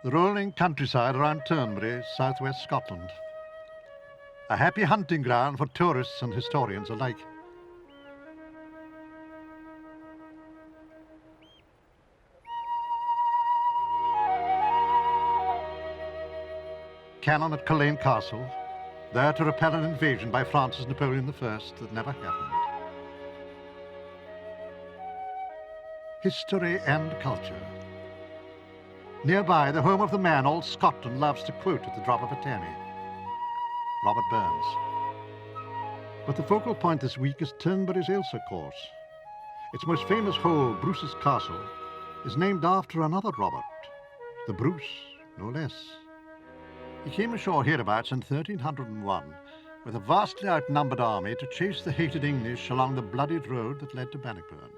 The rolling countryside around Turnberry, southwest Scotland. A happy hunting ground for tourists and historians alike. Cannon at Culzean Castle, there to repel an invasion by Francis Napoleon I that never happened. History and culture. Nearby, the home of the man all Scotland loves to quote at the drop of a tammy, Robert Burns. But the focal point this week is Turnberry's Ailsa course. Its most famous hole, Bruce's Castle, is named after another Robert, the Bruce, no less. He came ashore hereabouts in 1301 with a vastly outnumbered army to chase the hated English along the bloodied road that led to Bannockburn,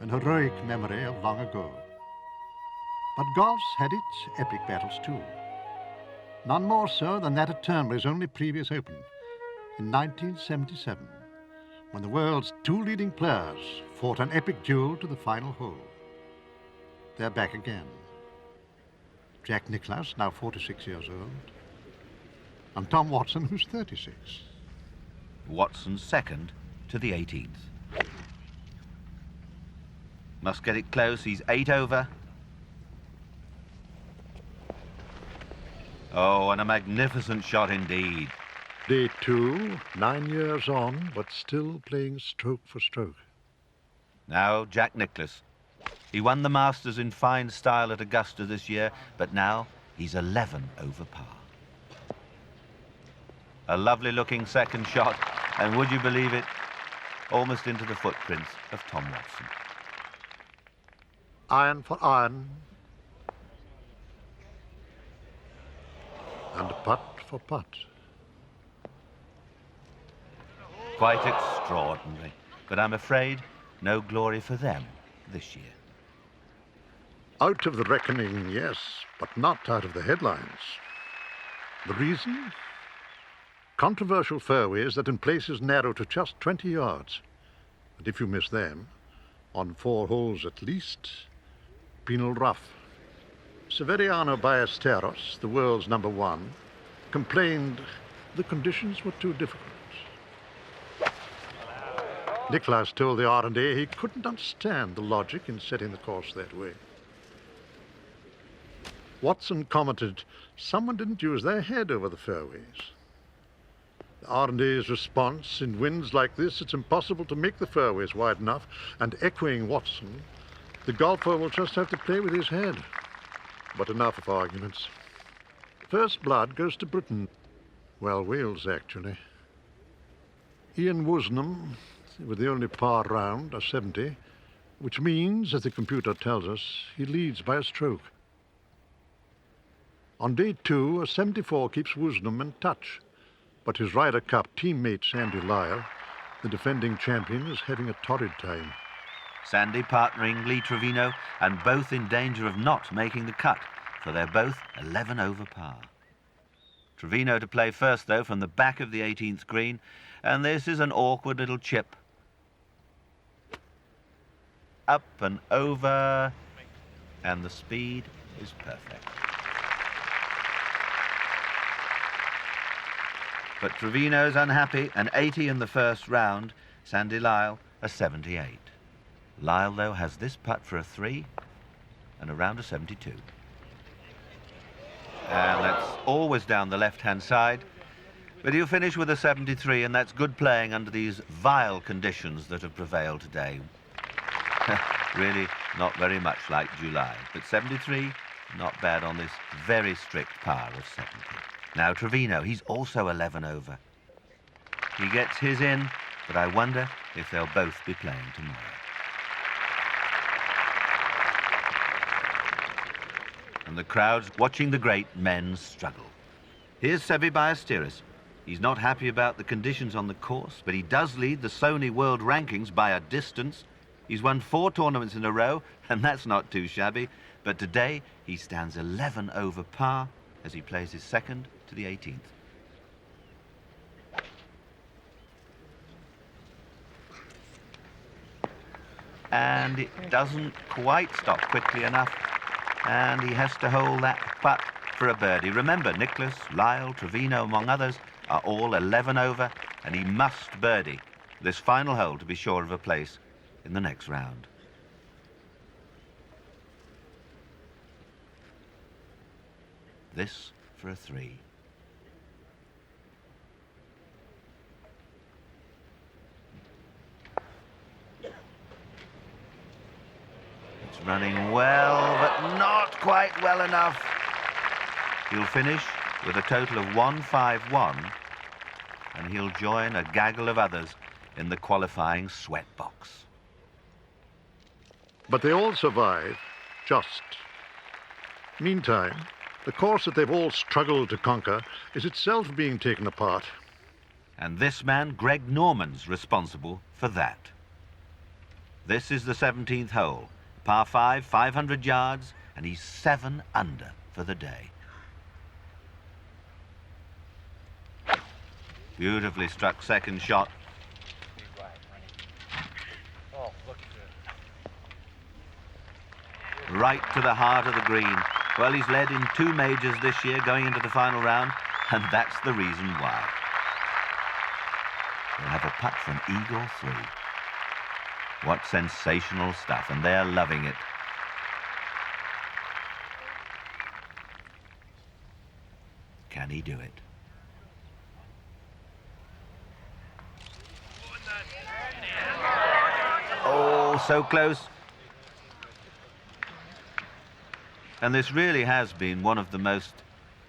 an heroic memory of long ago. But golf's had its epic battles too. None more so than that at Turnberry's only previous Open in 1977, when the world's two leading players fought an epic duel to the final hole. They're back again. Jack Nicklaus, now 46 years old, and Tom Watson, who's 36. Watson second to the 18th. Must get it close, he's 8 over. Oh, and a magnificent shot indeed. Day 2, 9 years on, but still playing stroke for stroke. Now Jack Nicklaus. He won the Masters in fine style at Augusta this year, but now he's 11 over par. A lovely looking second shot, and would you believe it, almost into the footprints of Tom Watson. Iron for iron, and putt for putt. Quite extraordinary, but I'm afraid no glory for them this year. Out of the reckoning, yes, but not out of the headlines. The reason? Controversial fairways that in places narrow to just 20 yards. And if you miss them, on 4 holes at least, penal rough. Seve Ballesteros, the world's #1, complained the conditions were too difficult. Nicklaus told the R&A he couldn't understand the logic in setting the course that way. Watson commented, someone didn't use their head over the fairways. The R&A's response, in winds like this, it's impossible to make the fairways wide enough, and echoing Watson, the golfer will just have to play with his head. But enough of arguments. First blood goes to Britain. Well, Wales, actually. Ian Woosnam, with the only par round, a 70, which means, as the computer tells us, he leads by a stroke. On day 2, a 74 keeps Woosnam in touch, but his Ryder Cup teammate Sandy Lyle, the defending champion, is having a torrid time. Sandy partnering Lee Trevino, and both in danger of not making the cut, for they're both 11 over par. Trevino to play first, though, from the back of the 18th green, and this is an awkward little chip. Up and over, and the speed is perfect. But Trevino's unhappy, an 80 in the first round, Sandy Lyle a 78. Lyle, though, has this putt for a 3 and around a 72. And that's always down the left-hand side. But he'll finish with a 73, and that's good playing under these vile conditions that have prevailed today. Really not very much like July. But 73, not bad on this very strict par of 70. Now Trevino, he's also 11 over. He gets his in, but I wonder if they'll both be playing tomorrow. And the crowd's watching the great men struggle. Here's Seve Ballesteros. He's not happy about the conditions on the course, but he does lead the Sony World Rankings by a distance. He's won 4 tournaments in a row, and that's not too shabby. But today, he stands 11 over par as he plays his second to the 18th. And it doesn't quite stop quickly enough. And he has to hold that putt for a birdie. Remember, Nicklaus, Lyle, Trevino, among others, are all 11 over, and he must birdie this final hole to be sure of a place in the next round. This for a 3. It's running well, but not quite well enough. He'll finish with a total of 151, and he'll join a gaggle of others in the qualifying sweat box. But they all survive, just. Meantime, the course that they've all struggled to conquer is itself being taken apart. And this man, Greg Norman's, responsible for that. This is the 17th hole. Par 5, 500 yards, and he's 7 under for the day. Beautifully struck second shot. Right to the heart of the green. Well, he's led in 2 majors this year going into the final round, and that's the reason why. They'll have a putt from eagle 3. What sensational stuff, and they're loving it. Can he do it? Oh, so close. And this really has been one of the most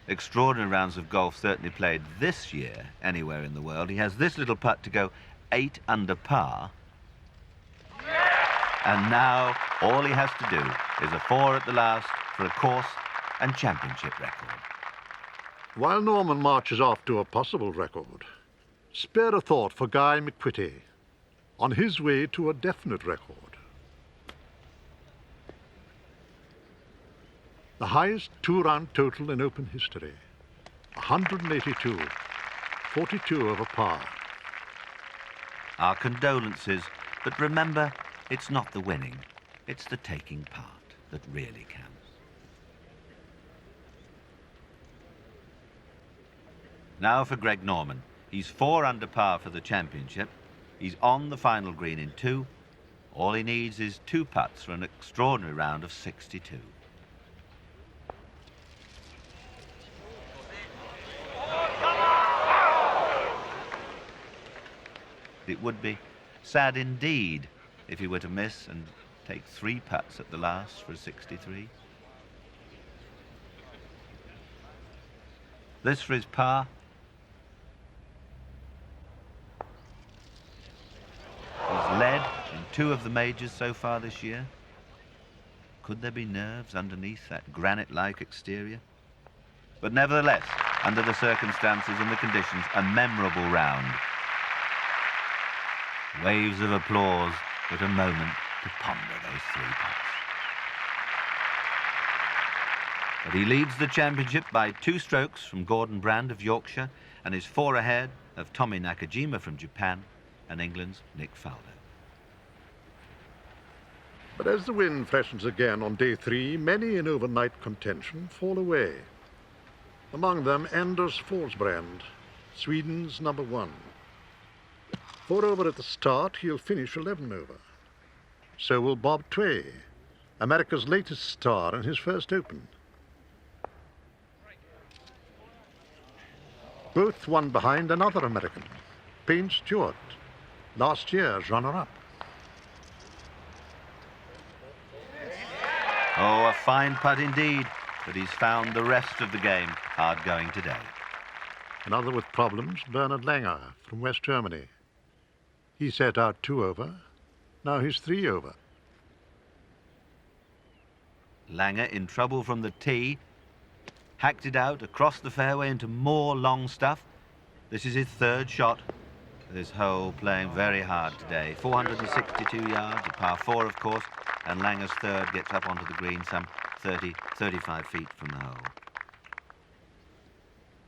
extraordinary rounds of golf certainly played this year anywhere in the world. He has this little putt to go 8 under par. And now all he has to do is a 4 at the last for a course and championship record. While Norman marches off to a possible record, spare a thought for Guy McQuitty on his way to a definite record. The highest 2-round total in Open history, 182, 42 over par. Our condolences, but remember, it's not the winning, it's the taking part that really counts. Now for Greg Norman. He's 4 under par for the championship. He's on the final green in 2. All he needs is 2 putts for an extraordinary round of 62. It would be sad indeed if he were to miss and take 3 putts at the last for a 63. This for his par. He's led in 2 of the majors so far this year. Could there be nerves underneath that granite-like exterior? But nevertheless, under the circumstances and the conditions, a memorable round. Waves of applause, but a moment to ponder those 3 putts. But he leads the championship by 2 strokes from Gordon Brand of Yorkshire and is 4 ahead of Tommy Nakajima from Japan and England's Nick Faldo. But as the wind freshens again on day 3, many in overnight contention fall away. Among them, Anders Forsbrand, Sweden's number 1. 4 over at the start, he'll finish 11 over. So will Bob Tway, America's latest star in his first Open. Both one behind another American, Payne Stewart, last year's runner-up. Oh, a fine putt indeed, but he's found the rest of the game hard going today. Another with problems, Bernhard Langer from West Germany. He set out 2 over, now he's 3 over. Langer in trouble from the tee, hacked it out across the fairway into more long stuff. This is his 3rd shot. This hole playing very hard today. 462 yards, a par 4 of course, and Langer's 3rd gets up onto the green some 30, 35 feet from the hole.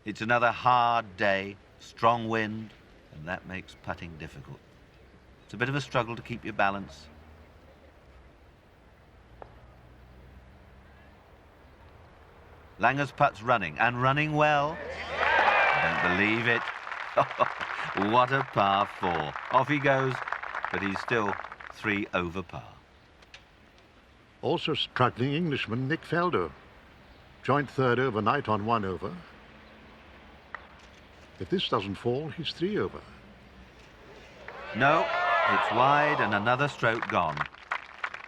It's another hard day, strong wind, and that makes putting difficult. It's a bit of a struggle to keep your balance. Langer's putt's running, and running well. I don't believe it. What a par 4. Off he goes, but he's still 3 over par. Also struggling Englishman Nick Faldo. Joint third overnight on 1 over. If this doesn't fall, he's 3 over. No, it's wide and another stroke gone.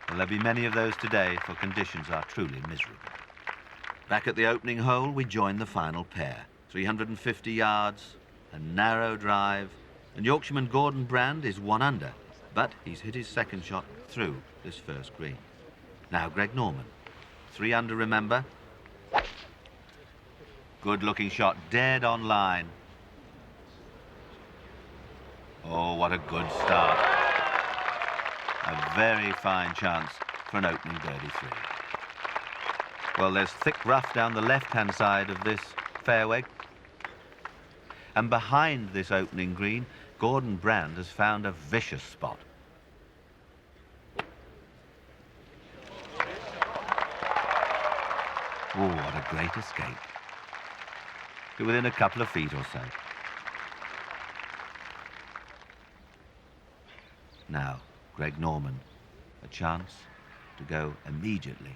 Well, there'll be many of those today, for conditions are truly miserable. Back at the opening hole, we join the final pair. 350 yards, a narrow drive, and Yorkshireman Gordon Brand is 1 under, but he's hit his second shot through this first green. Now Greg Norman, 3 under, remember. Good looking shot, dead on line. Oh, what a good start. A very fine chance for an opening birdie 3. Well, there's thick rough down the left-hand side of this fairway. And behind this opening green, Gordon Brand has found a vicious spot. Oh, what a great escape. To within a couple of feet or so. Now, Greg Norman, a chance to go immediately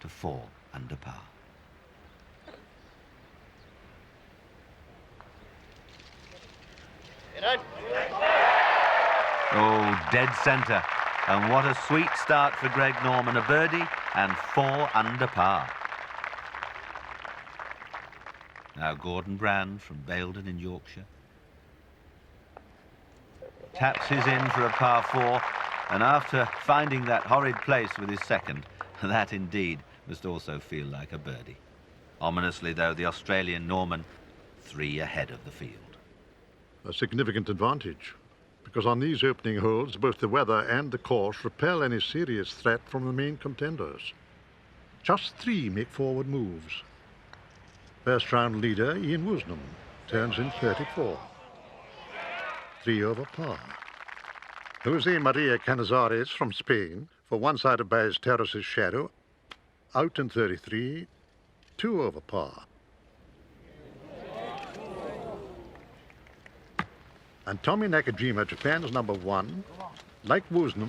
to 4 under par. Oh, dead centre. And what a sweet start for Greg Norman. A birdie and 4 under par. Now Gordon Brand from Baildon in Yorkshire taps his in for a par 4, and after finding that horrid place with his second, that indeed must also feel like a birdie. Ominously, though, the Australian Norman 3 ahead of the field. A significant advantage, because on these opening holes, both the weather and the course repel any serious threat from the main contenders. Just 3 make forward moves. First round leader Ian Woosnam turns in 34. 3 over par. Jose Maria Canizares from Spain, for one side of Ballesteros' shadow, out in 33, 2 over par. And Tommy Nakajima, Japan's number 1, like Woosnam,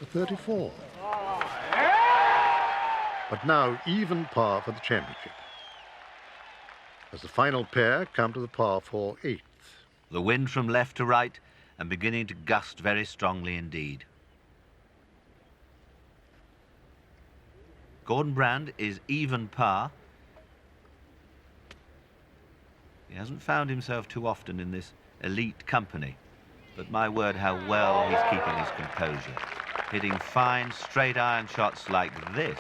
a 34. But now even par for the championship, as the final pair come to the par 4 8th. The wind from left to right and beginning to gust very strongly indeed. Gordon Brand is even par. He hasn't found himself too often in this elite company, but my word, how well he's keeping his composure, hitting fine straight iron shots like this.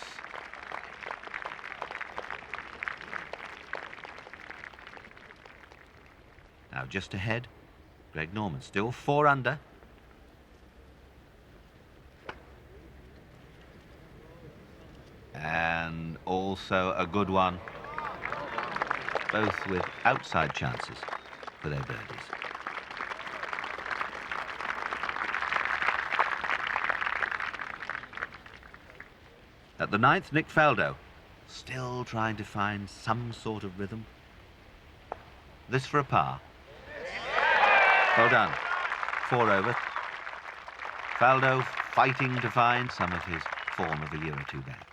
Now just ahead, Greg Norman, still 4 under. And also a good one, both with outside chances for their birdies. At the 9th, Nick Faldo, still trying to find some sort of rhythm. This for a par. Well done. 4 over. Faldo fighting to find some of his form of a year or 2 back.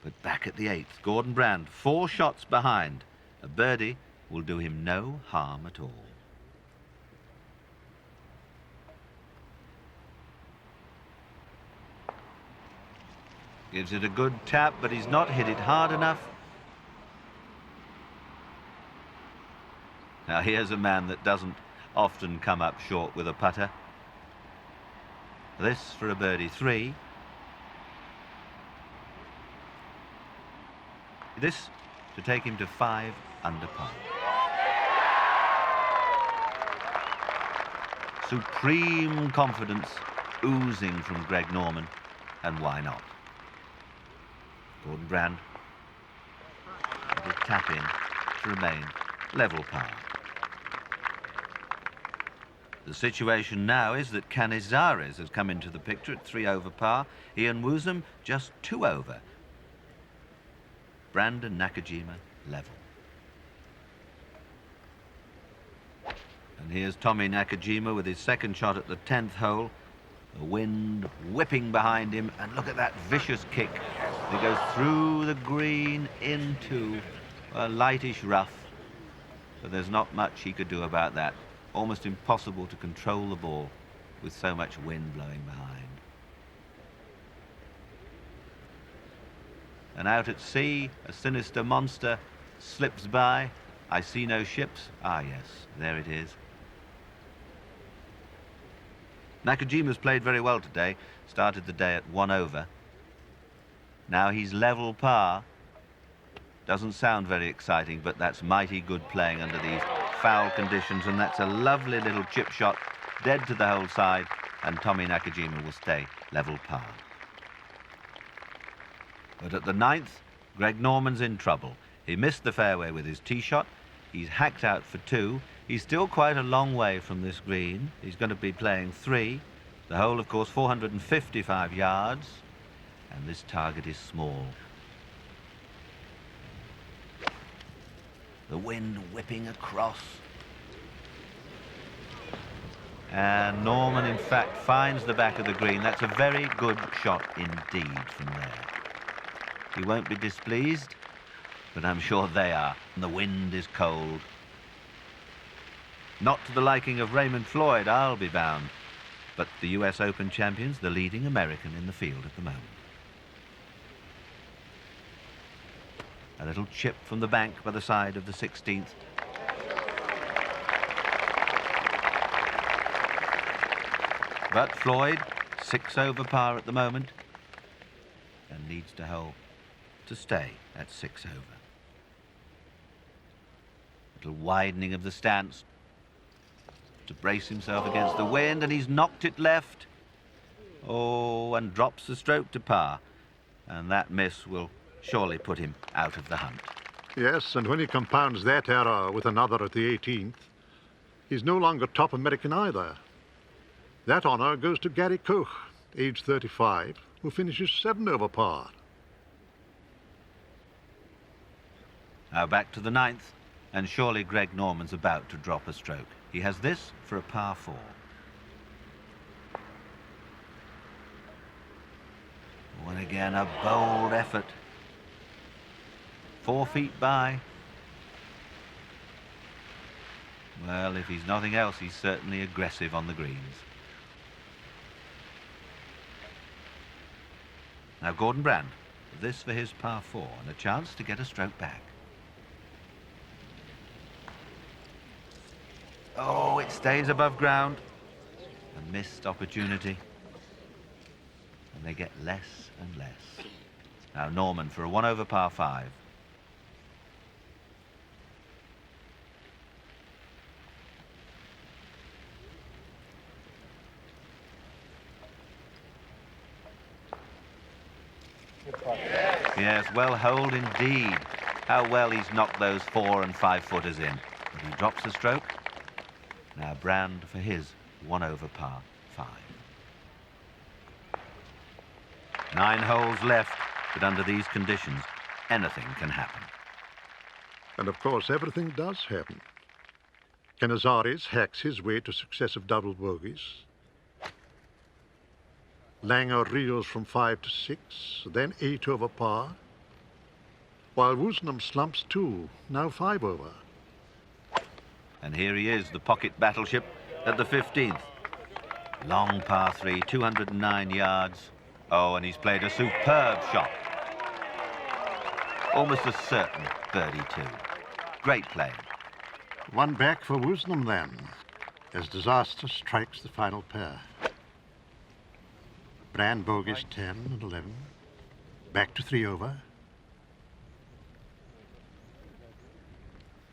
But back at the 8th, Gordon Brand, 4 shots behind. A birdie will do him no harm at all. Gives it a good tap, but he's not hit it hard enough. Now here's a man that doesn't often come up short with a putter. This for a birdie 3. This to take him to 5 under par. Supreme confidence oozing from Greg Norman, and why not? Gordon Brand will tap in to remain level par. The situation now is that Canizares has come into the picture at 3 over par. Ian Woosnam just 2 over. Brandon Nakajima level. And here's Tommy Nakajima with his second shot at the 10th hole. The wind whipping behind him, and look at that vicious kick. It goes through the green into a lightish rough, but there's not much he could do about that. Almost impossible to control the ball with so much wind blowing behind. And out at sea, a sinister monster slips by. I see no ships. Ah, yes, there it is. Nakajima's played very well today. Started the day at 1 over. Now he's level par. Doesn't sound very exciting, but that's mighty good playing under these foul conditions, and that's a lovely little chip shot, dead to the whole side, and Tommy Nakajima will stay level par. But at the 9th, Greg Norman's in trouble. He missed the fairway with his tee shot. He's hacked out for 2. He's still quite a long way from this green. He's going to be playing 3. The hole, of course, 455 yards, and this target is small. The wind whipping across. And Norman, in fact, finds the back of the green. That's a very good shot indeed from there. He won't be displeased, but I'm sure they are. And the wind is cold. Not to the liking of Raymond Floyd, I'll be bound. But the US Open champions, the leading American in the field at the moment. A little chip from the bank by the side of the 16th. But Floyd, 6 over par at the moment, and needs to hold to stay at 6 over. Little widening of the stance to brace himself against the wind, and he's knocked it left. Oh, and drops the stroke to par, and that miss will surely put him out of the hunt. Yes, and when he compounds that error with another at the 18th, he's no longer top American either. That honour goes to Gary Koch, age 35, who finishes 7 over par. Now back to the 9th, and surely Greg Norman's about to drop a stroke. He has this for a par 4. And again, a bold effort. 4 feet by. Well, if he's nothing else, he's certainly aggressive on the greens. Now Gordon Brand, this for his par 4, and a chance to get a stroke back. Oh, it stays above ground. A missed opportunity. And they get less and less. Now Norman for a 1 over par 5. Yes, well holed indeed. How well he's knocked those 4 and 5 footers in. But he drops the stroke. Now Brand for his 1 over par 5. 9 holes left, but under these conditions, anything can happen. And of course, everything does happen. Canizares hacks his way to successive double bogeys. Langer reels from 5 to 6, then 8 over par, while Woosnam slumps 2, now 5 over. And here he is, the pocket battleship at the 15th. Long par 3, 209 yards. Oh, and he's played a superb shot. Almost a certain birdie too. Great play. 1 back for Woosnam then, as disaster strikes the final pair. Brand bogeys 10 and 11. Back to 3 over.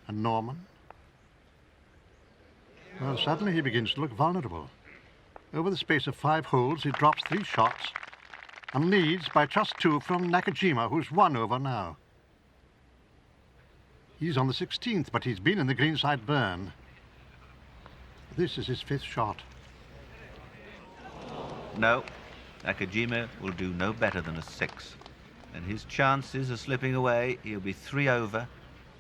And Norman? Well, suddenly he begins to look vulnerable. Over the space of 5 holes, he drops 3 shots and leads by just 2 from Nakajima, who's 1 over now. He's on the 16th, but he's been in the greenside burn. This is his 5th shot. No, Nakajima will do no better than a 6. And his chances are slipping away. He'll be 3 over.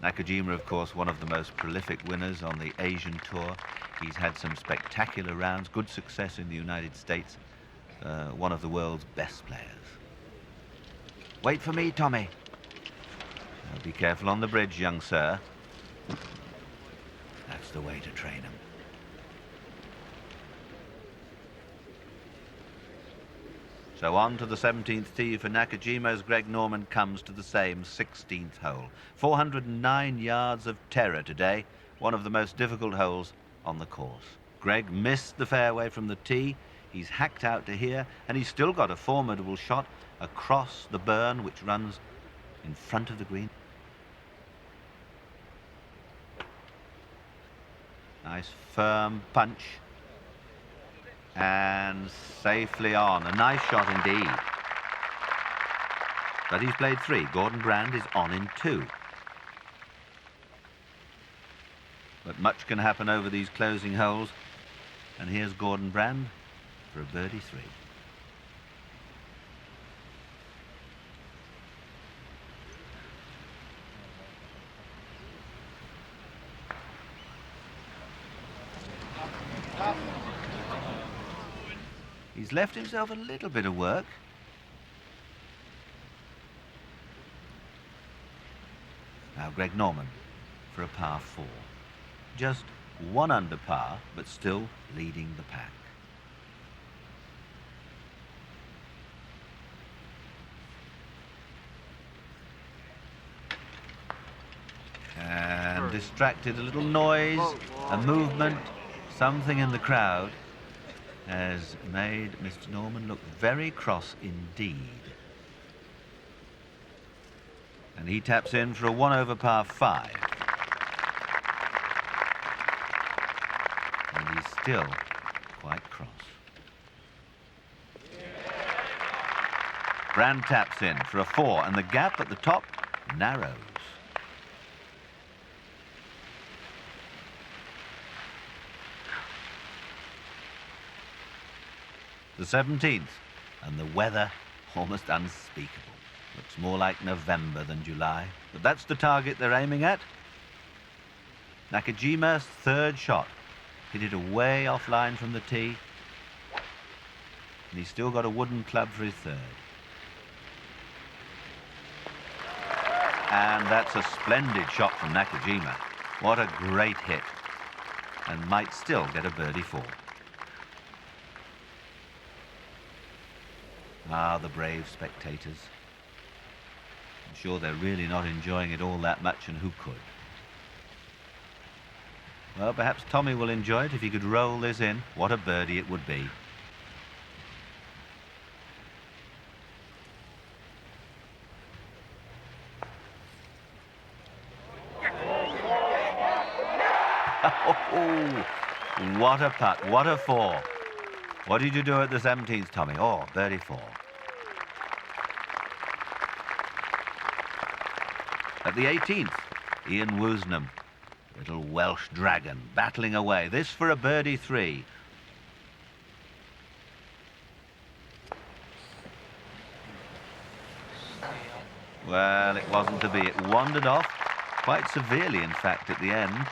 Nakajima, of course, one of the most prolific winners on the Asian Tour. He's had some spectacular rounds, good success in the United States. One of the world's best players. Wait for me, Tommy. Be careful on the bridge, young sir. That's the way to train him. So on to the 17th tee for Nakajima as Greg Norman comes to the same 16th hole. 409 yards of terror today, one of the most difficult holes on the course. Greg missed the fairway from the tee. He's hacked out to here, and he's still got a formidable shot across the burn, which runs in front of the green. Nice firm punch. And safely on. A nice shot indeed. But he's played 3. Gordon Brand is on in 2. But much can happen over these closing holes. And here's Gordon Brand for a birdie 3. He's left himself a little bit of work. Now Greg Norman for a par 4. Just 1 under par, but still leading the pack. And distracted, a little noise, a movement, something in the crowd has made Mr. Norman look very cross indeed. And he taps in for a 1 over par 5. And he's still quite cross. Brand taps in for a 4, and the gap at the top narrows. The 17th, and the weather almost unspeakable. Looks more like November than July, but that's the target they're aiming at. Nakajima's 3rd shot. Hit it away offline from the tee. And he's still got a wooden club for his 3rd. And that's a splendid shot from Nakajima. What a great hit. And might still get a birdie 4. Ah, the brave spectators. I'm sure they're really not enjoying it all that much, and who could? Well, perhaps Tommy will enjoy it if he could roll this in. What a birdie it would be. Oh, what a putt, what a 4. What did you do at the 17th, Tommy? Oh, birdie 4. At the 18th, Ian Woosnam, little Welsh dragon, battling away. This for a birdie 3. Well, it wasn't to be. It wandered off, quite severely, in fact, at the end,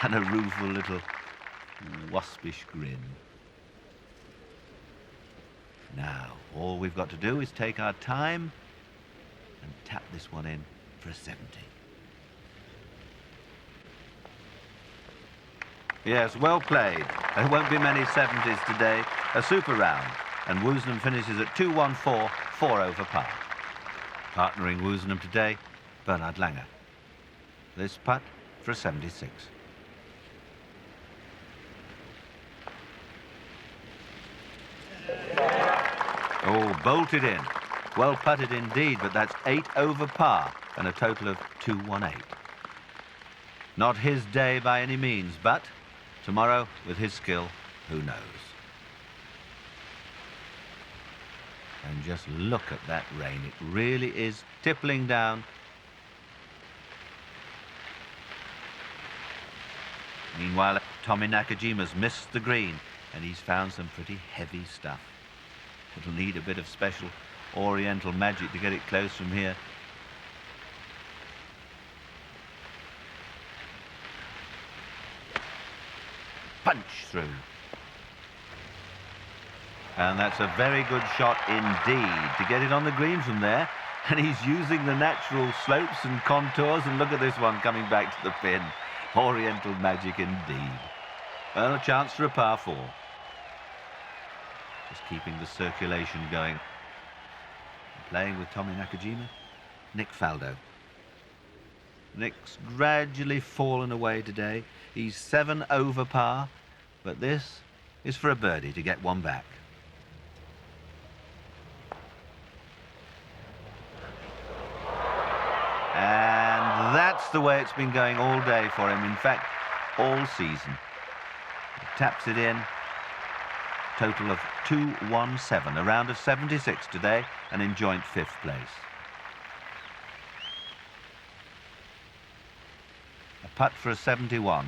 and a rueful little waspish grin. Now, all we've got to do is take our time and tap this one in for a 70. Yes, well played. There won't be many 70s today. A super round. And Woosnam finishes at 2-1-4, 4 over par. Partnering Woosnam today, Bernhard Langer. This putt for a 76. Oh, bolted in. Well putted indeed, but that's 8 over par and a total of 218. Not his day by any means, but tomorrow, with his skill, who knows? And just look at that rain. It really is tippling down. Meanwhile, Tommy Nakajima's missed the green, and he's found some pretty heavy stuff. It'll need a bit of special oriental magic to get it close from here. Punch through. And that's a very good shot indeed to get it on the green from there. And he's using the natural slopes and contours, and look at this one coming back to the pin. Oriental magic indeed. Well, a chance for a par 4. Just keeping the circulation going. Playing with Tommy Nakajima, Nick Faldo. Nick's gradually fallen away today. He's 7 over par, but this is for a birdie to get one back. And that's the way it's been going all day for him. In fact, all season. He taps it in. Total of 217, a round of 76 today, and in joint 5th place. A putt for a 71.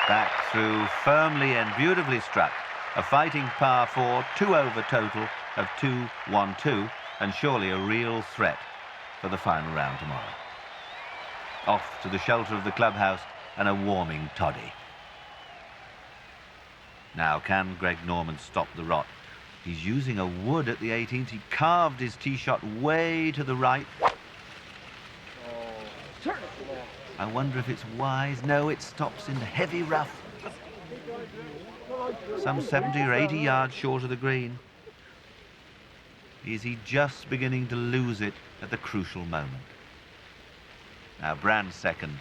Back through, firmly and beautifully struck. A fighting par 4, 2 over total of 2-1-2, and surely a real threat for the final round tomorrow. Off to the shelter of the clubhouse and a warming toddy. Now, can Greg Norman stop the rot? He's using a wood at the 18th. He carved his tee shot way to the right. I wonder if it's wise. No, it stops in the heavy rough. Some 70 or 80 yards short of the green. Is he just beginning to lose it at the crucial moment? Now Brand second.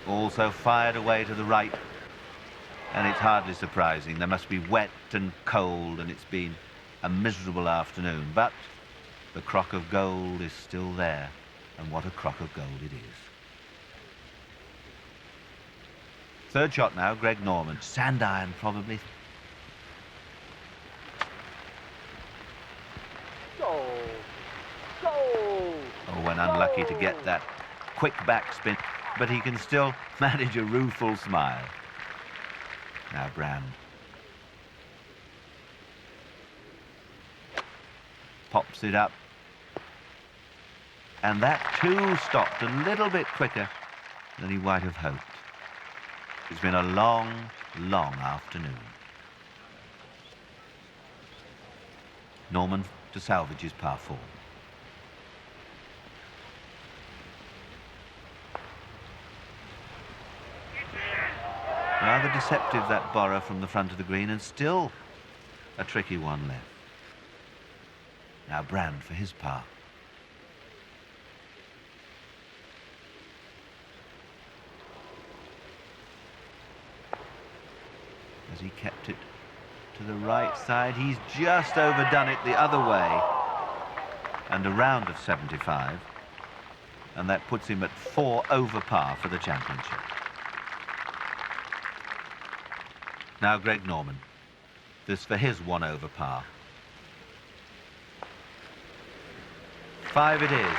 Also fired away to the right. And it's hardly surprising. There must be wet and cold, and it's been a miserable afternoon. But the crock of gold is still there. And what a crock of gold it is. Third shot now, Greg Norman. Sand iron, probably. When unlucky to get that quick backspin, but he can still manage a rueful smile. Now Brand. Pops it up. And that too stopped a little bit quicker than he might have hoped. It's been a long, long afternoon. Norman to salvage his par 4. Rather deceptive, that borrow from the front of the green, and still a tricky one left. Now Brand for his par. As he kept it to the right side, he's just overdone it the other way. And a round of 75. And that puts him at 4 over par for the championship. Now Greg Norman. This for his 1 over par. 5 it is.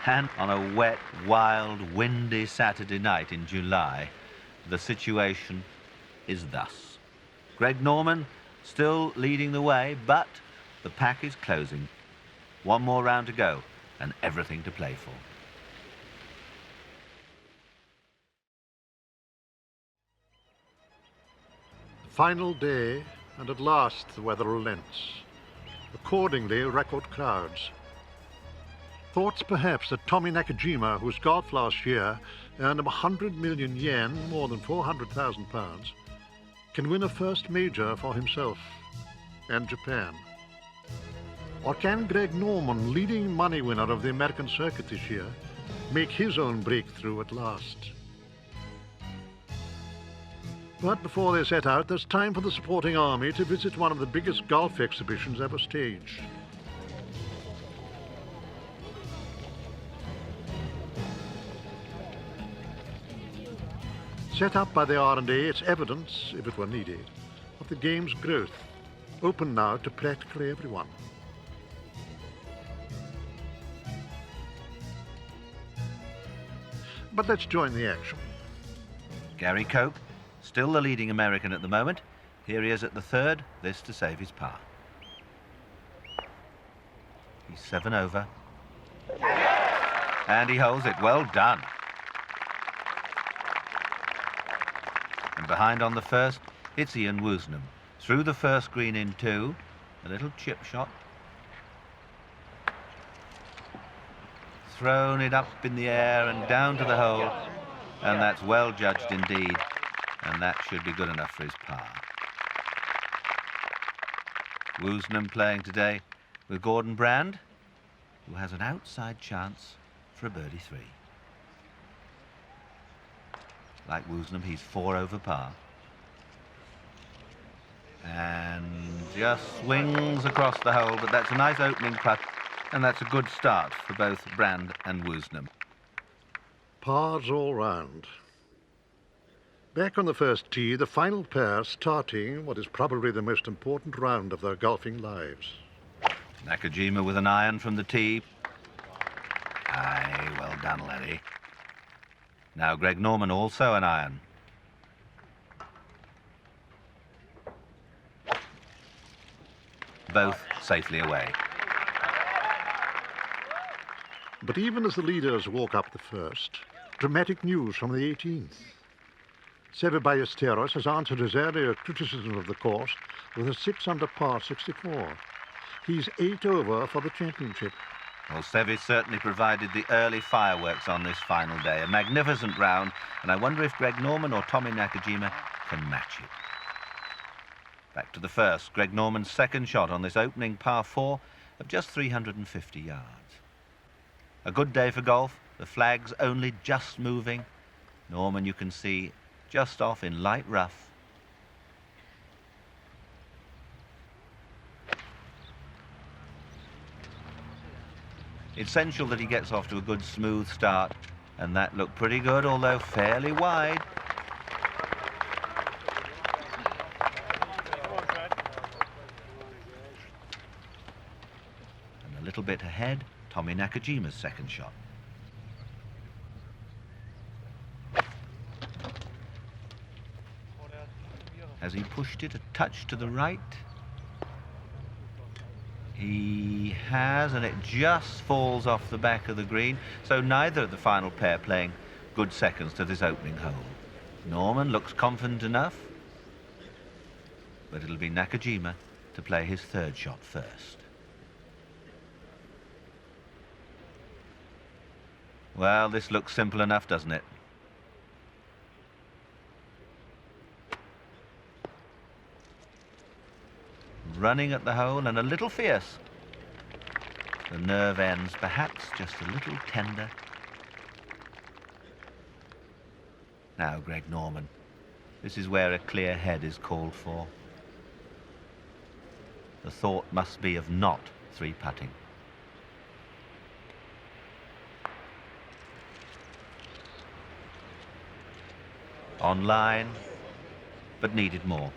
And on a wet, wild, windy Saturday night in July, the situation is thus. Greg Norman still leading the way, but the pack is closing. One more round to go, and everything to play for. Final day, and at last the weather relents. Accordingly, record crowds. Thoughts perhaps that Tommy Nakajima, whose golf last year earned him 100 million yen, more than £400,000, can win a first major for himself and Japan. Or can Greg Norman, leading money winner of the American circuit this year, make his own breakthrough at last? But before they set out, there's time for the supporting army to visit one of the biggest golf exhibitions ever staged. Set up by the R&A, it's evidence, if it were needed, of the game's growth open now to practically everyone. But let's join the action. Gary Cope, still the leading American at the moment. Here he is at the third, this to save his par. He's 7 over. And he holds it. Well done. And behind on the first, it's Ian Woosnam. Through the first green in 2. A little chip shot. Thrown it up in the air and down to the hole. And that's well judged indeed. And that should be good enough for his par. Woosnam playing today with Gordon Brand, who has an outside chance for a birdie 3. Like Woosnam, he's 4 over par. And just swings across the hole, but that's a nice opening putt, and that's a good start for both Brand and Woosnam. Pars all round. Back on the first tee, the final pair starting what is probably the most important round of their golfing lives. Nakajima with an iron from the tee. Aye, well done, laddie. Now Greg Norman also an iron. Both safely away. But even as the leaders walk up the first, dramatic news from the 18th. Seve Ballesteros has answered his earlier criticism of the course with a 6 under par 64. He's 8 over for the championship. Well, Seve certainly provided the early fireworks on this final day. A magnificent round, and I wonder if Greg Norman or Tommy Nakajima can match it. Back to the first. Greg Norman's second shot on this opening par 4 of just 350 yards. A good day for golf. The flag's only just moving. Norman, you can see, just off in light rough. Essential that he gets off to a good smooth start, and that looked pretty good, although fairly wide. And a little bit ahead, Tommy Nakajima's second shot. Has he pushed it a touch to the right? He has, and it just falls off the back of the green. So neither of the final pair playing good seconds to this opening hole. Norman looks confident enough, but it'll be Nakajima to play his third shot first. Well, this looks simple enough, doesn't it? Running at the hole and a little fierce. The nerve ends perhaps just a little tender. Now Greg Norman. This is where a clear head is called for. The thought must be of not 3-putting. On line, but needed more.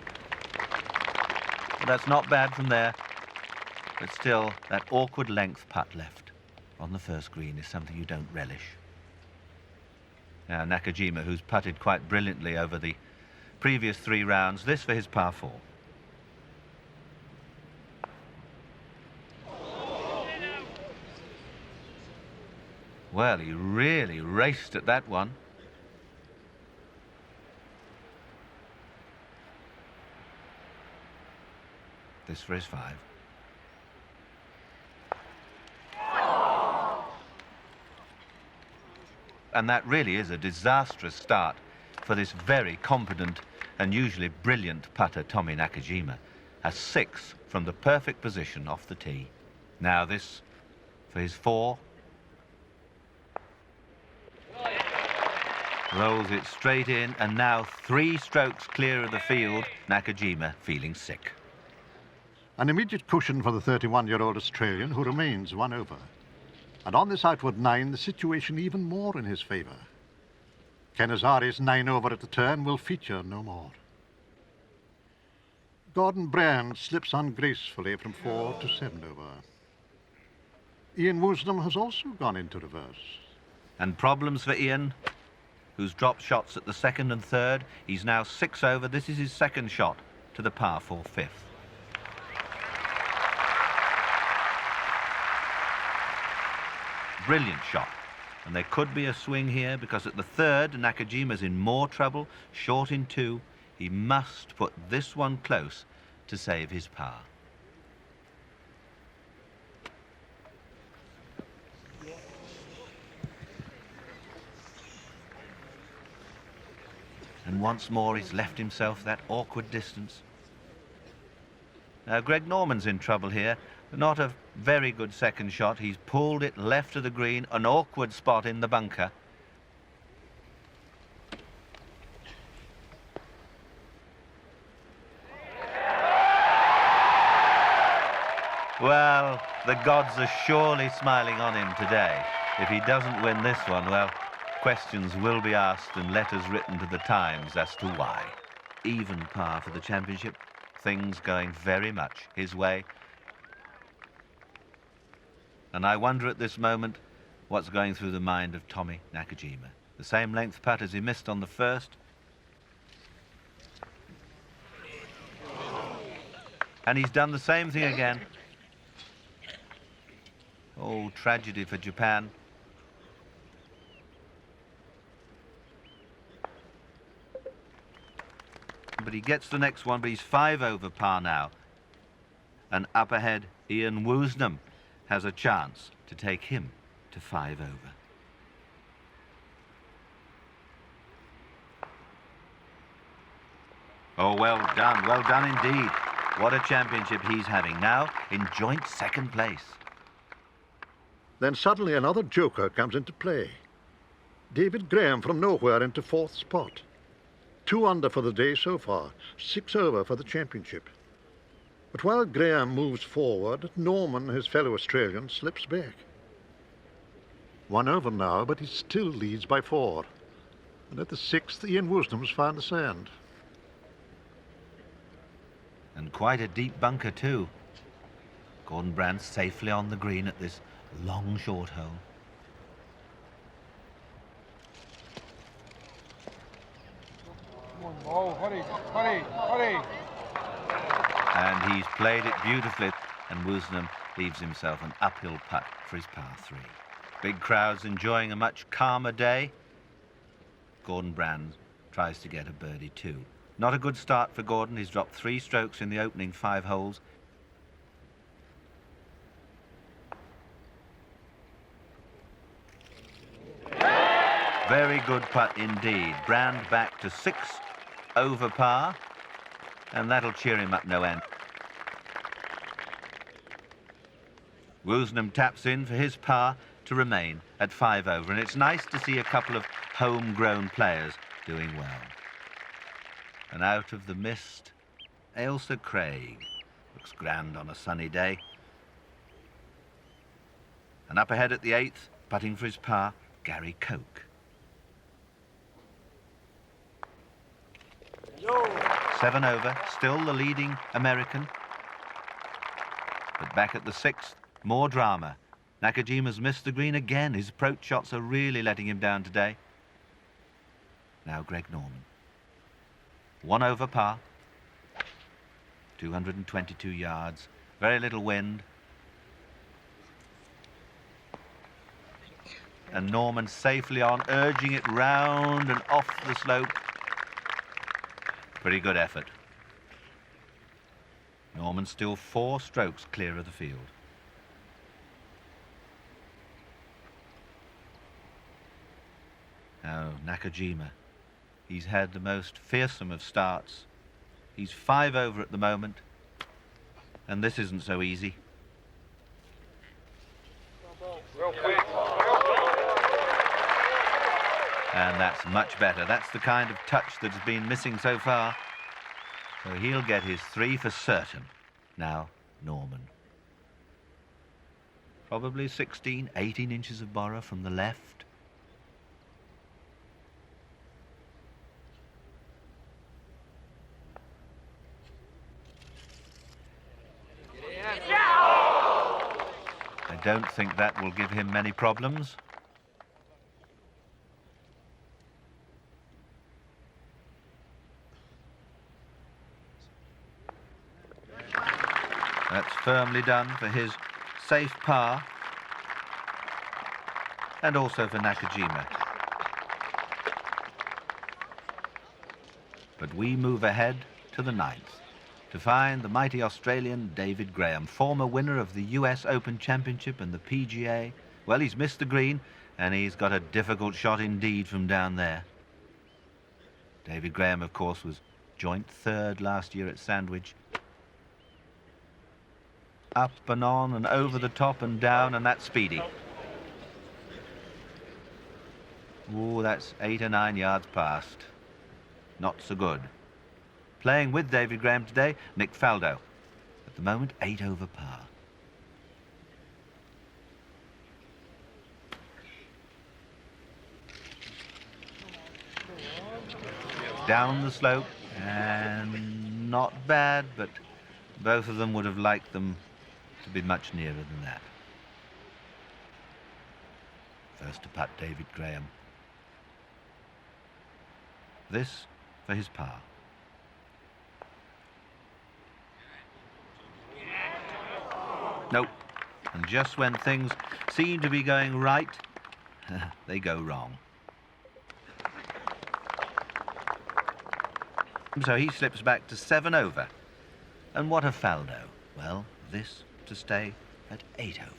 Well, that's not bad from there, but still, that awkward length putt left on the first green is something you don't relish. Now Nakajima, who's putted quite brilliantly over the previous 3 rounds, this for his par 4. Well, he really raced at that one. This for his 5. And that really is a disastrous start for this very competent and usually brilliant putter, Tommy Nakajima. A 6 from the perfect position off the tee. Now this for his 4. Rolls it straight in, and now 3 strokes clear of the field. Nakajima feeling sick. An immediate cushion for the 31-year-old Australian, who remains 1 over. And on this outward 9, the situation even more in his favour. Kenazari's 9 over at the turn will feature no more. Gordon Brand slips ungracefully from 4 to 7 over. Ian Woosnam has also gone into reverse. And problems for Ian, who's dropped shots at the second and third. He's now 6 over. This is his second shot to the par 4 fifth. Brilliant shot. And there could be a swing here, because at the third, Nakajima's in more trouble, short in 2. He must put this one close to save his par. And once more he's left himself that awkward distance. Now Greg Norman's in trouble here. Not a very good second shot. He's pulled it left of the green, an awkward spot in the bunker. Well, the gods are surely smiling on him today. If he doesn't win this one, well, questions will be asked and letters written to the Times as to why. Even par for the championship. Things going very much his way. And I wonder at this moment what's going through the mind of Tommy Nakajima. The same length putt as he missed on the first. And he's done the same thing again. Oh, tragedy for Japan. But he gets the next one, but he's 5 over par now. And up ahead, Ian Woosnam has a chance to take him to 5 over. Oh, well done indeed. What a championship he's having now in joint second place. Then suddenly another joker comes into play. David Graham from nowhere into 4th spot. 2 under for the day so far, 6 over for the championship. But while Graham moves forward, Norman, his fellow Australian, slips back. 1 over now, but he still leads by 4. And at the 6th, Ian Woosnam's found the sand. And quite a deep bunker too. Gordon Brand safely on the green at this long short hole. Oh, hurry. And he's played it beautifully, and Woosnam leaves himself an uphill putt for his par 3. Big crowds enjoying a much calmer day. Gordon Brand tries to get a birdie too. Not a good start for Gordon. He's dropped 3 strokes in the opening 5 holes. Very good putt indeed. Brand back to 6 over par, and that'll cheer him up no end. Woosnam taps in for his par to remain at 5 over, and it's nice to see a couple of homegrown players doing well. And out of the mist, Ailsa Craig. Looks grand on a sunny day. And up ahead at the 8th, putting for his par, Gary Koch. 7 over, still the leading American. But back at the 6th, more drama. Nakajima's missed the green again. His approach shots are really letting him down today. Now Greg Norman. 1 over par. 222 yards. Very little wind. And Norman safely on, urging it round and off the slope. Pretty good effort. Norman still 4 strokes clear of the field. Now Nakajima. He's had the most fearsome of starts. He's 5 over at the moment, and this isn't so easy. And that's much better. That's the kind of touch that's been missing so far. So he'll get his 3 for certain. Now, Norman. Probably 16, 18 inches of borrow from the left. don't think that will give him many problems. That's firmly done for his safe par, and also for Nakajima. But we move ahead to the 9th to find the mighty Australian David Graham, former winner of the US Open Championship and the PGA. Well, he's missed the green, and he's got a difficult shot indeed from down there. David Graham, of course, was joint 3rd last year at Sandwich. Up and on and over the top and down, and that's speedy. Oh, that's 8 or 9 yards past. Not so good. Playing with David Graham today, Nick Faldo. At the moment, 8 over par. Down the slope, and not bad, but both of them would have liked them to be much nearer than that. First to putt, David Graham. This for his par. Nope. And just when things seem to be going right, they go wrong. So he slips back to 7 over. And what of Faldo? Well, this to stay at 8 over.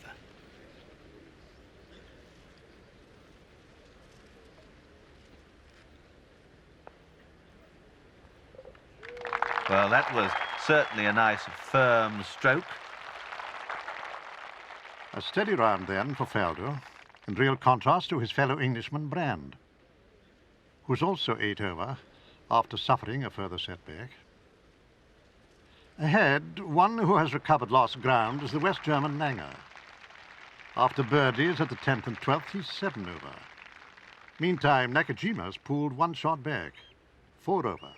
Well, that was certainly a nice, firm stroke. A steady round then for Faldo, in real contrast to his fellow Englishman Brand, who's also 8 over after suffering a further setback. Ahead, one who has recovered lost ground is the West German Langer. After birdies at the 10th and 12th, he's 7 over. Meantime, Nakajima's pulled 1 shot back, 4 over.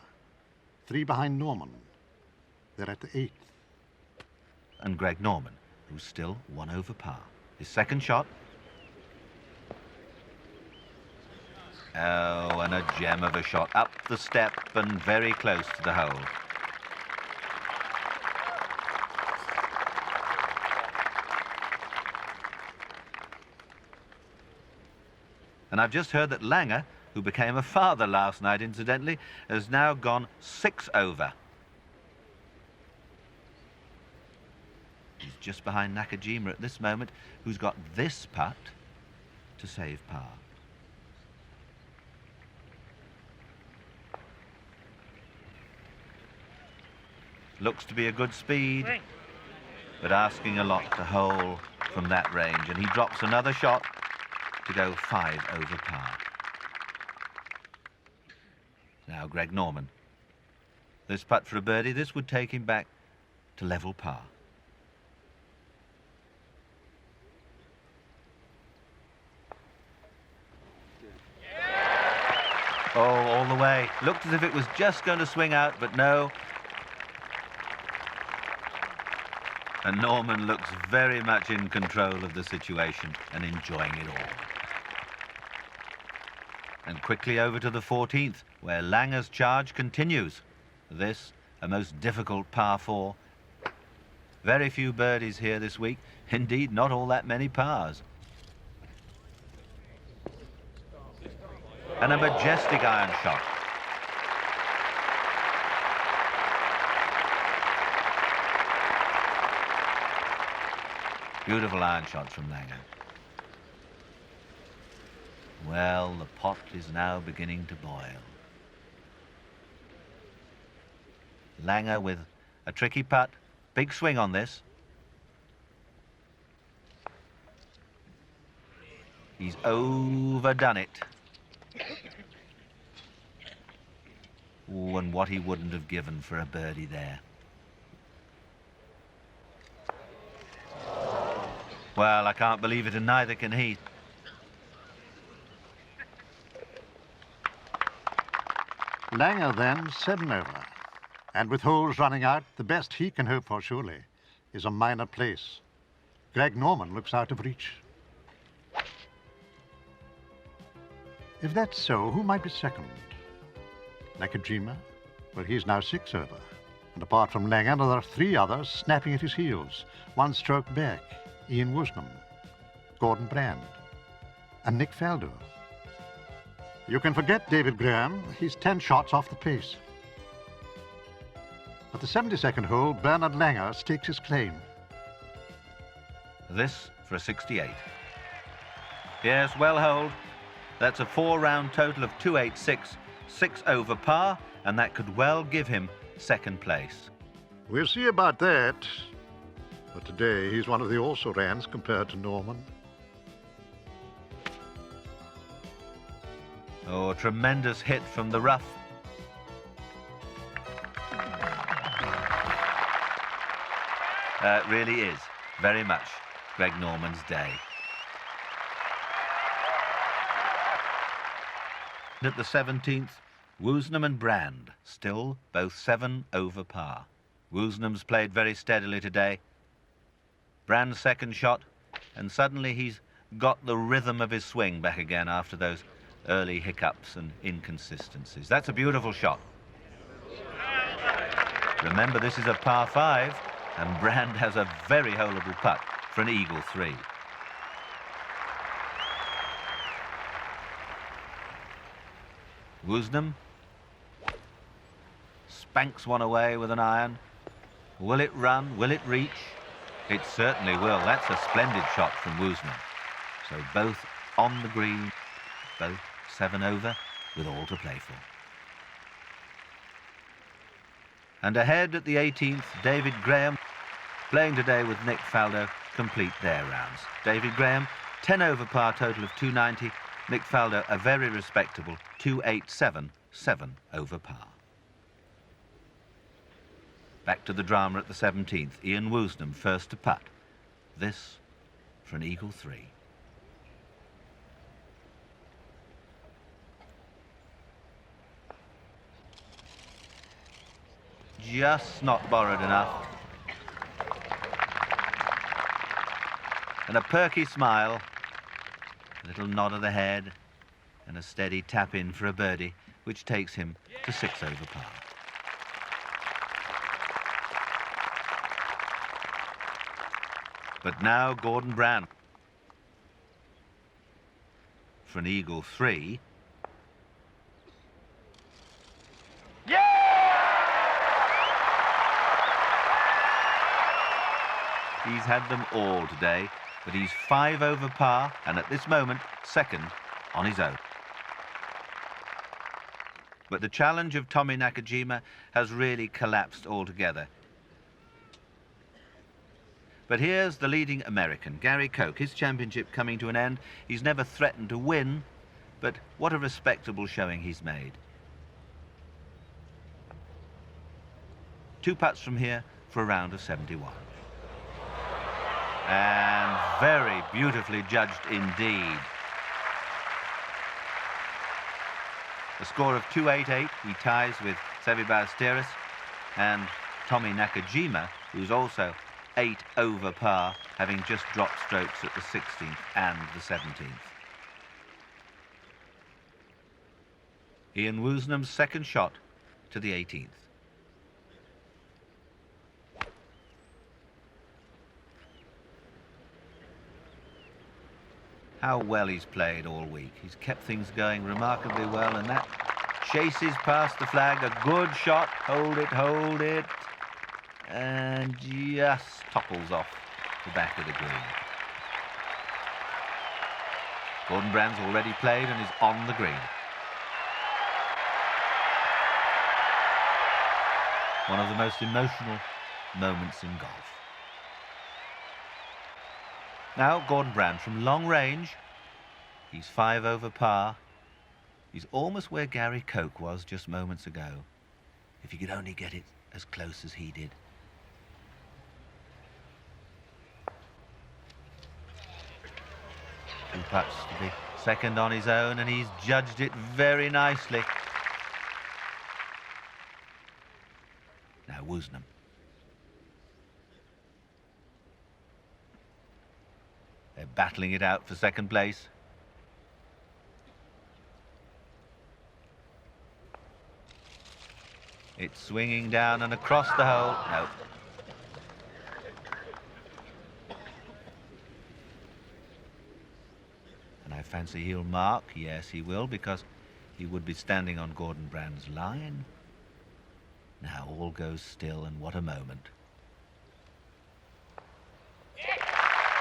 3 behind Norman. They're at the 8th. And Greg Norman, who's still 1 over par. His second shot. Oh, and a gem of a shot. Up the step and very close to the hole. And I've just heard that Langer, who became a father last night, incidentally, has now gone 6 over. He's just behind Nakajima at this moment, who's got this putt to save par. Looks to be a good speed, but asking a lot to hole from that range. And he drops another shot to go 5 over par. Now Greg Norman. This putt for a birdie, this would take him back to level par. Oh, all the way. Looked as if it was just going to swing out, but no. And Norman looks very much in control of the situation and enjoying it all. And quickly over to the 14th, where Langer's charge continues. This, a most difficult par 4. Very few birdies here this week. Indeed, not all that many pars. And a majestic iron shot. Beautiful iron shots from Langer. Well, the pot is now beginning to boil. Langer with a tricky putt. Big swing on this. He's overdone it. Ooh, and what he wouldn't have given for a birdie there. Well, I can't believe it, and neither can he. Langer then 7 over. And with holes running out, the best he can hope for, surely, is a minor place. Greg Norman looks out of reach. If that's so, who might be second? Nakajima? Well, he's now 6 over. And apart from Langer, there are 3 others snapping at his heels. 1 stroke back. Ian Woosnam, Gordon Brand, and Nick Faldo. You can forget David Graham. He's 10 shots off the pace. At the 72nd hole, Bernhard Langer stakes his claim. This for a 68. Yes, well holed. That's a 4-round total of 286, 6 over par, and that could well give him second place. We'll see about that. But today, he's one of the also-rans compared to Norman. Oh, a tremendous hit from the rough. It really is very much Greg Norman's day. At the 17th, Woosnam and Brand, still both 7 over par. Woosnam's played very steadily today. Brand's second shot, and suddenly he's got the rhythm of his swing back again after those early hiccups and inconsistencies. That's a beautiful shot. Remember, this is a par 5, and Brand has a very holeable putt for an eagle 3. Woosnam spanks one away with an iron. Will it run? Will it reach? It certainly will. That's a splendid shot from Woosnam. So both on the green, both 7 over, with all to play for. And ahead at the 18th, David Graham, playing today with Nick Faldo, complete their rounds. David Graham, 10 over par, total of 290. Nick Faldo, a very respectable 287, 7 over par. Back to the drama at the 17th. Ian Woosnam first to putt. This for an eagle 3. Just not borrowed enough. And a perky smile, a little nod of the head, and a steady tap in for a birdie, which takes him to 6 over par. But now Gordon Brand for an eagle 3. He's had them all today, but he's 5 over par, and at this moment, second on his own. But the challenge of Tommy Nakajima has really collapsed altogether. But here's the leading American, Gary Koch, his championship coming to an end. He's never threatened to win, but what a respectable showing he's made. 2 putts from here for a round of 71. And very beautifully judged indeed. A score of 288, he ties with Seve Ballesteros and Tommy Nakajima, who's also 8 over par, having just dropped strokes at the 16th and the 17th. Ian Woosnam's second shot to the 18th. How well he's played all week. He's kept things going remarkably well, and that chases past the flag. A good shot. Hold it, and just topples off the back of the green. Gordon Brand's already played and is on the green. One of the most emotional moments in golf. Now Gordon Brand from long range. He's 5 over par. He's almost where Gary Koch was just moments ago. If he could only get it as close as he did. Two putts to be second on his own, and he's judged it very nicely. Now Woosnam. battling it out for second place. It's swinging down and across the hole. No. And I fancy he'll mark. Yes, he will, because he would be standing on Gordon Brand's line. Now all goes still, and what a moment.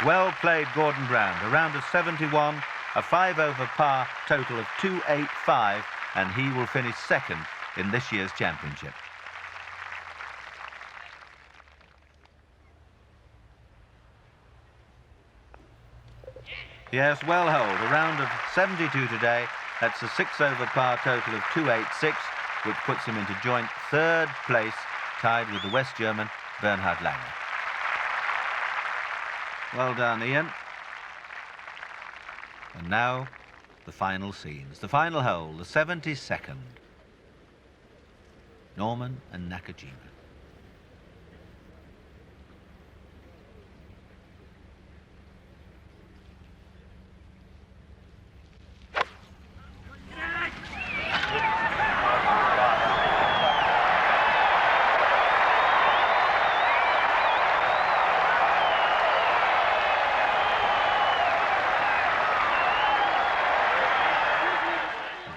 Well played, Gordon Brand. A round of 71, a 5 over par, total of 285, and he will finish second in this year's championship. Yes, well hold. A round of 72 today. That's a 6 over par total of 286, which puts him into joint third place, tied with the West German Bernhard Langer. Well done, Ian. And now, the final scenes. The final hole, the 72nd. Norman and Nakajima.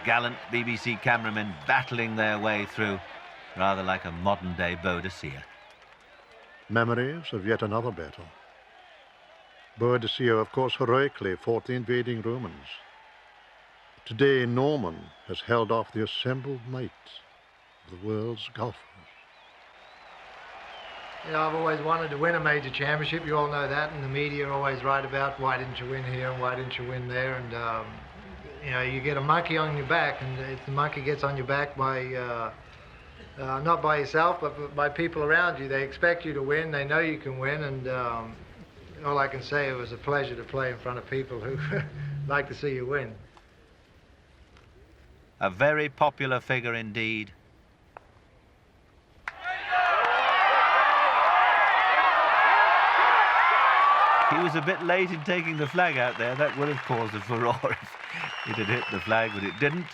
Gallant BBC cameramen battling their way through, rather like a modern-day Boadicea. Memories of yet another battle. Boadicea, of course, heroically fought the invading Romans. Today, Norman has held off the assembled might of the world's golfers. You know, I've always wanted to win a major championship. You all know that, and the media always write about why didn't you win here and why didn't you win there, and you know, you get a monkey on your back, and if the monkey gets on your back by, not by yourself, but by people around you, they expect you to win, they know you can win, and all I can say, it was a pleasure to play in front of people who like to see you win. A very popular figure indeed. He was a bit late in taking the flag out there. That would have caused a furore if it had hit the flag, but it didn't.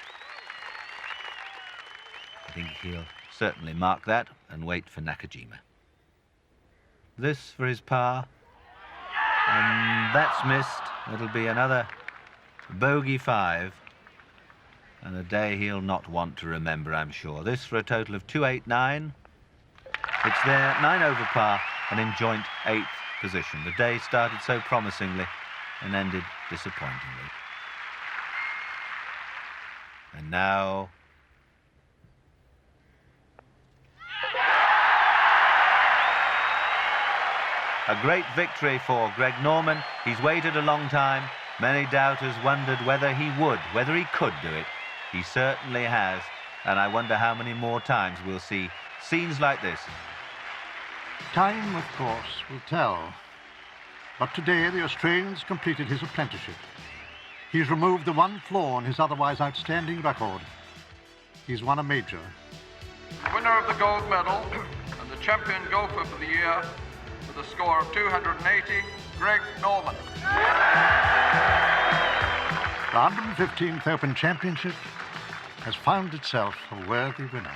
I think he'll certainly mark that and wait for Nakajima. This for his par. And that's missed. It'll be another bogey 5. And a day he'll not want to remember, I'm sure. This for a total of 289. It's there, 9 over par, and in joint 8th position. The day started so promisingly and ended disappointingly. And now... a great victory for Greg Norman. He's waited a long time. Many doubters wondered whether he would, whether he could do it. He certainly has, and I wonder how many more times we'll see scenes like this. Time, of course, will tell. But today, the Australian's completed his apprenticeship. He's removed the one flaw in his otherwise outstanding record. He's won a major. The winner of the gold medal and the champion golfer for the year with a score of 280, Greg Norman. The 115th Open Championship has found itself a worthy winner.